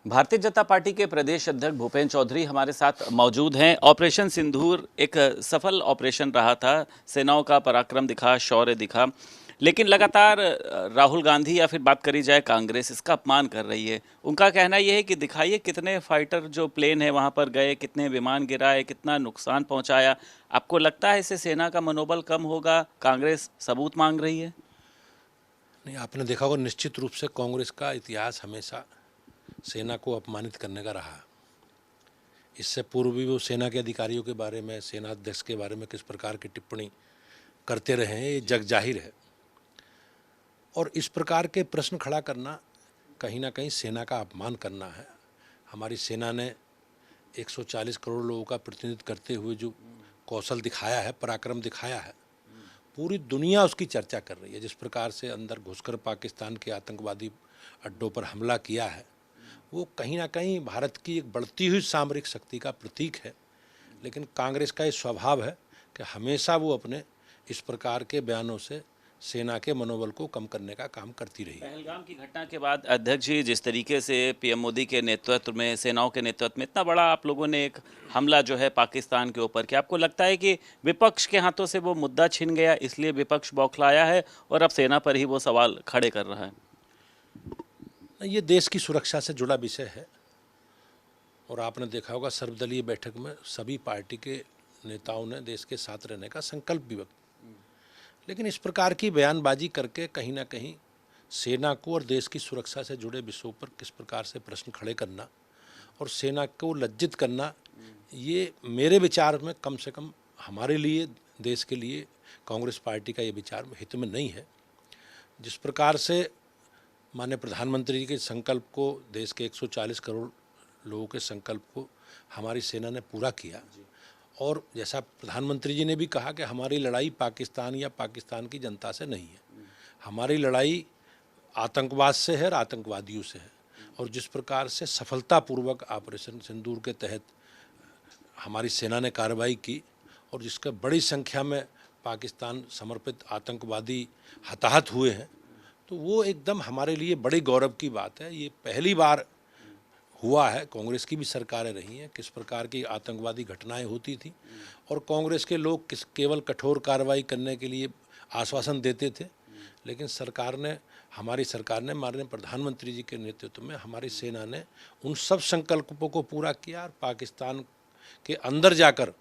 Bharatiya Janata party के प्रदेश अध्यक्ष भूपेंद्र चौधरी हमारे साथ मौजूद हैं। ऑपरेशन सिंदूर एक सफल ऑपरेशन रहा था, सेनाओं का पराक्रम दिखा, शौर्य दिखा, लेकिन लगातार राहुल गांधी या फिर बात करी जाए कांग्रेस इसका अपमान कर रही है। उनका कहना यह है कि दिखाइए कितने फाइटर जो प्लेन है वहां पर गए, कितने विमान गिराए, कितना नुकसान पहुंचाया। आपको लगता है इससे सेना का मनोबल कम होगा? कांग्रेस सबूत मांग रही है। नहीं, आपने देखा होगा निश्चित रूप से कांग्रेस का इतिहास हमेशा सेना को अपमानित करने का रहा। इससे पूर्व भी वो सेना के अधिकारियों के बारे में, सेना अध्यक्ष के बारे में किस प्रकार की टिप्पणी करते रहे हैं, ये जग जाहिर है। और इस प्रकार के प्रश्न खड़ा करना कहीं ना कहीं सेना का अपमान करना है। हमारी सेना ने 140 करोड़ लोगों का प्रतिनिधित्व करते हुए जो कौशल दिखाया है, पराक्रम दिखाया है, पूरी दुनिया उसकी चर्चा कर रही है। जिस प्रकार से अंदर घुसकर पाकिस्तान के आतंकवादी अड्डों पर हमला किया है, वो कहीं ना कहीं भारत की एक बढ़ती हुई सामरिक शक्ति का प्रतीक है। लेकिन कांग्रेस का ये स्वभाव है कि हमेशा वो अपने इस प्रकार के बयानों से सेना के मनोबल को कम करने का काम करती रही। पहलगाम की घटना के बाद अध्यक्ष जी, जिस तरीके से पीएम मोदी के नेतृत्व में, सेनाओं के नेतृत्व में इतना बड़ा आप लोगों ने एक हमला जो है पाकिस्तान के ऊपर, क्या आपको लगता है कि विपक्ष के हाथों से वो मुद्दा छिन गया, इसलिए विपक्ष बौखलाया है और अब सेना पर ही वो सवाल खड़े कर रहा है? ये देश की सुरक्षा से जुड़ा विषय है और आपने देखा होगा सर्वदलीय बैठक में सभी पार्टी के नेताओं ने देश के साथ रहने का संकल्प भी व्यक्त। लेकिन इस प्रकार की बयानबाजी करके कहीं ना कहीं सेना को और देश की सुरक्षा से जुड़े विषयों पर किस प्रकार से प्रश्न खड़े करना और सेना को लज्जित करना, ये मेरे विचार में कम से कम हमारे लिए, देश के लिए, कांग्रेस पार्टी का ये विचार हित में नहीं है। जिस प्रकार से माननीय प्रधानमंत्री जी के संकल्प को, देश के 140 करोड़ लोगों के संकल्प को हमारी सेना ने पूरा किया, और जैसा प्रधानमंत्री जी ने भी कहा कि हमारी लड़ाई पाकिस्तान या पाकिस्तान की जनता से नहीं है, हमारी लड़ाई आतंकवाद से है और आतंकवादियों से है। और जिस प्रकार से सफलतापूर्वक ऑपरेशन सिंदूर के तहत हमारी सेना ने कार्रवाई की और जिसका बड़ी संख्या में पाकिस्तान समर्पित आतंकवादी हताहत हुए हैं, तो वो एकदम हमारे लिए बड़ी गौरव की बात है। ये पहली बार हुआ है, कांग्रेस की भी सरकारें रही हैं, किस प्रकार की आतंकवादी घटनाएं होती थी और कांग्रेस के लोग केवल कठोर कार्रवाई करने के लिए आश्वासन देते थे। लेकिन सरकार ने, हमारी सरकार ने, माननीय प्रधानमंत्री जी के नेतृत्व में हमारी सेना ने उन सब संकल्पों को पूरा किया और पाकिस्तान के अंदर जाकर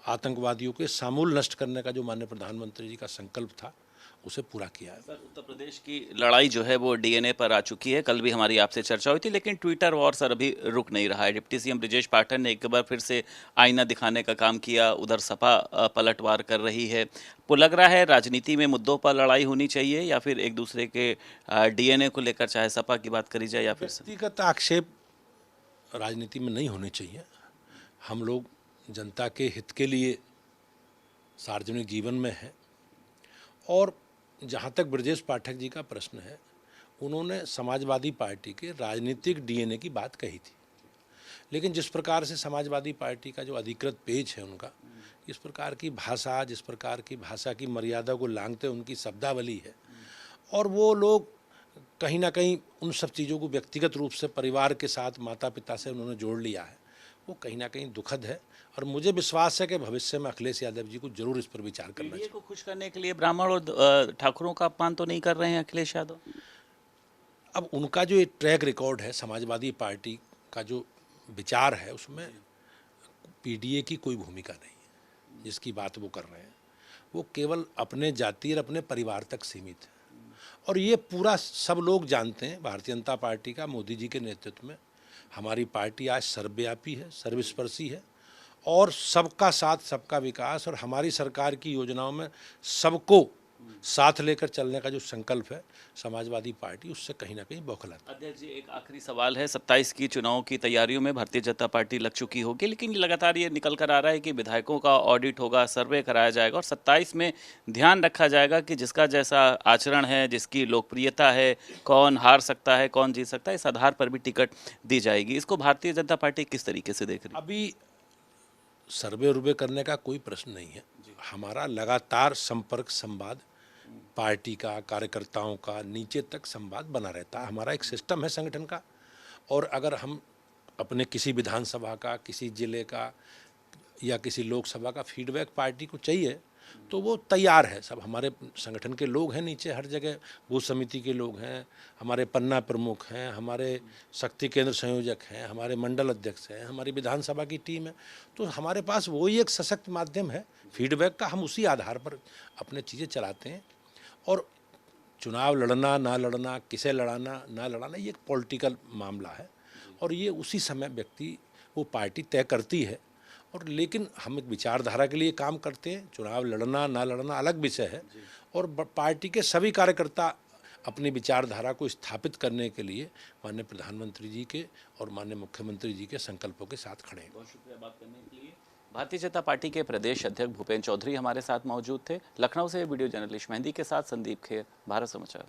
आतंकवादियों के समूल नष्ट करने का जो माननीय प्रधानमंत्री जी का संकल्प था, उसे पूरा किया है। सर, उत्तर प्रदेश की लड़ाई जो है वो डीएनए पर आ चुकी है। कल भी हमारी आपसे चर्चा हुई थी, लेकिन ट्विटर वॉर सर अभी रुक नहीं रहा है। डिप्टी सीएम ब्रिजेश पाठक ने एक बार फिर से आईना दिखाने का काम किया, उधर सपा पलटवार कर रही है। आपको लग रहा है राजनीति में मुद्दों पर लड़ाई होनी चाहिए या फिर एक दूसरे के डीएनए को लेकर, चाहे सपा की बात करी जाए या फिर व्यक्तिगत आक्षेप राजनीति में नहीं होने चाहिए। हम लोग जनता के हित के लिए सार्वजनिक जीवन में हैं। और जहाँ तक ब्रजेश पाठक जी का प्रश्न है, उन्होंने समाजवादी पार्टी के राजनीतिक डीएनए की बात कही थी। लेकिन जिस प्रकार से समाजवादी पार्टी का जो अधिकृत पेज है उनका, इस प्रकार की भाषा, जिस प्रकार की भाषा की मर्यादा को लांघते उनकी शब्दावली है, और वो लोग कहीं ना कहीं उन सब चीज़ों को व्यक्तिगत रूप से परिवार के साथ, माता पिता से उन्होंने जोड़ लिया है, वो कहीं ना कहीं दुखद है। और मुझे विश्वास है कि भविष्य में अखिलेश यादव जी को जरूर इस पर विचार करना चाहिए। को खुश करने के लिए ब्राह्मण और ठाकुरों का अपमान तो नहीं कर रहे हैं अखिलेश यादव? अब उनका जो एक ट्रैक रिकॉर्ड है, समाजवादी पार्टी का जो विचार है, उसमें पीडीए की कोई भूमिका नहीं है। जिसकी बात वो कर रहे हैं वो केवल अपने जाति और अपने परिवार तक सीमित है। और ये पूरा सब लोग जानते हैं, भारतीय जनता पार्टी का मोदी जी के नेतृत्व में हमारी पार्टी आज सर्वव्यापी है, सर्वस्पर्शी है, और सबका साथ सबका विकास, और हमारी सरकार की योजनाओं में सबको साथ लेकर चलने का जो संकल्प है समाजवादी पार्टी, उससे कहीं ना कहीं बौखलाती है। अध्यक्ष जी, एक आखिरी सवाल है। 27 की चुनाव की तैयारियों में भारतीय जनता पार्टी लग चुकी होगी, लेकिन लगातार ये निकल कर आ रहा है कि विधायकों का ऑडिट होगा, सर्वे कराया जाएगा और 27 में ध्यान रखा जाएगा कि जिसका जैसा आचरण है, जिसकी लोकप्रियता है, कौन हार सकता है, कौन जीत सकता है, इस आधार पर भी टिकट दी जाएगी। इसको भारतीय जनता पार्टी किस तरीके से देख रही है? अभी सर्वे उर्वे करने का कोई प्रश्न नहीं है। हमारा लगातार संपर्क, संवाद पार्टी का, कार्यकर्ताओं का नीचे तक संवाद बना रहता है। हमारा एक सिस्टम है संगठन का, और अगर हम अपने किसी विधानसभा का, किसी जिले का या किसी लोकसभा का फीडबैक पार्टी को चाहिए तो वो तैयार है। सब हमारे संगठन के लोग हैं नीचे, हर जगह बूथ समिति के लोग हैं, हमारे पन्ना प्रमुख हैं, हमारे शक्ति केंद्र संयोजक हैं, हमारे मंडल अध्यक्ष हैं, हमारी विधानसभा की टीम है। तो हमारे पास वही एक सशक्त माध्यम है फीडबैक का, हम उसी आधार पर अपने चीज़ें चलाते हैं। और चुनाव लड़ना ना लड़ना, किसे लड़ाना ना लड़ाना, ये एक पॉलिटिकल मामला है और ये उसी समय व्यक्ति वो पार्टी तय करती है। और लेकिन हम एक विचारधारा के लिए काम करते हैं। चुनाव लड़ना ना लड़ना अलग विषय है और पार्टी के सभी कार्यकर्ता अपनी विचारधारा को स्थापित करने के लिए माननीय प्रधानमंत्री जी के और माननीय मुख्यमंत्री जी के संकल्पों के साथ खड़े हैं। बहुत शुक्रिया बात करने के लिए। भारतीय जनता पार्टी के प्रदेश अध्यक्ष भूपेंद्र चौधरी हमारे साथ मौजूद थे। लखनऊ से वीडियो जर्नलिस्ट मेहंदी के साथ संदीप खेर, भारत समाचार।